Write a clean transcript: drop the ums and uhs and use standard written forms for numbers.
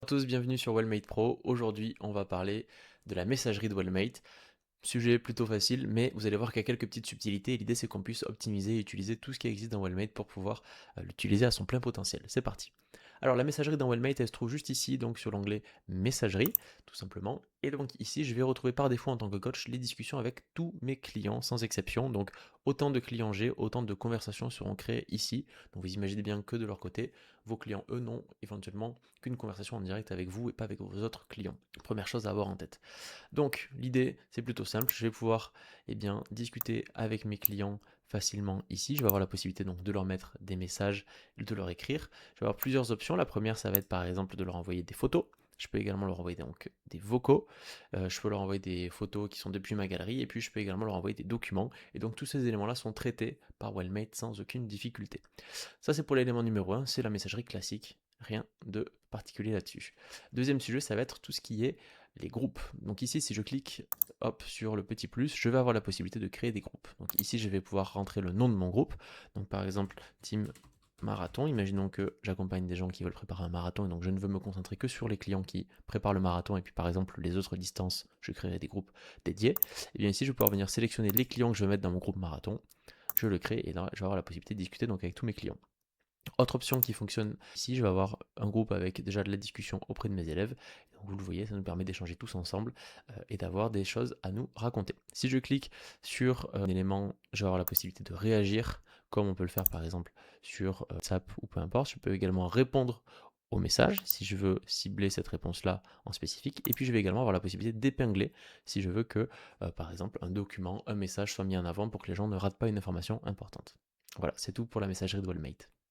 tous, bienvenue sur Wellmate Pro. Aujourd'hui, on va parler de la messagerie de Wellmate. Sujet plutôt facile, mais vous allez voir qu'il y a quelques petites subtilités et l'idée c'est qu'on puisse optimiser et utiliser tout ce qui existe dans Wellmate pour pouvoir l'utiliser à son plein potentiel. C'est parti. Alors la messagerie dans Wellmate, elle se trouve juste ici, donc sur l'onglet messagerie, tout simplement. Et donc ici, je vais retrouver par défaut en tant que coach les discussions avec tous mes clients, sans exception. Donc autant de clients j'ai, autant de conversations seront créées ici. Donc vous imaginez bien que de leur côté, vos clients, eux, n'ont éventuellement qu'une conversation en direct avec vous et pas avec vos autres clients. Première chose à avoir en tête. Donc l'idée c'est plutôt simple, je vais pouvoir discuter avec mes clients facilement ici, je vais avoir la possibilité donc de leur mettre des messages, de leur écrire, je vais avoir plusieurs options, la première ça va être par exemple de leur envoyer des photos, je peux également leur envoyer donc des vocaux, je peux leur envoyer des photos qui sont depuis ma galerie et puis je peux également leur envoyer des documents et donc tous ces éléments là sont traités par Wellmate sans aucune difficulté. Ça c'est pour l'élément numéro 1, c'est la messagerie classique, rien de particulier là-dessus. Deuxième sujet ça va être tout ce qui est les groupes. Donc ici, si je clique hop, sur le petit plus, je vais avoir la possibilité de créer des groupes. Donc ici, je vais pouvoir rentrer le nom de mon groupe. Donc par exemple, Team Marathon. Imaginons que j'accompagne des gens qui veulent préparer un marathon et donc je ne veux me concentrer que sur les clients qui préparent le marathon et puis par exemple les autres distances, je créerai des groupes dédiés. Et bien ici, je vais pouvoir venir sélectionner les clients que je veux mettre dans mon groupe marathon. Je le crée et là, je vais avoir la possibilité de discuter donc avec tous mes clients. Autre option qui fonctionne ici, je vais avoir un groupe avec déjà de la discussion auprès de mes élèves. Donc vous le voyez, ça nous permet d'échanger tous ensemble et d'avoir des choses à nous raconter. Si je clique sur un élément, je vais avoir la possibilité de réagir, comme on peut le faire par exemple sur WhatsApp ou peu importe. Je peux également répondre au message si je veux cibler cette réponse-là en spécifique. Et puis je vais également avoir la possibilité d'épingler si je veux que, par exemple, un document, un message soit mis en avant pour que les gens ne ratent pas une information importante. Voilà, c'est tout pour la messagerie de Wellmate.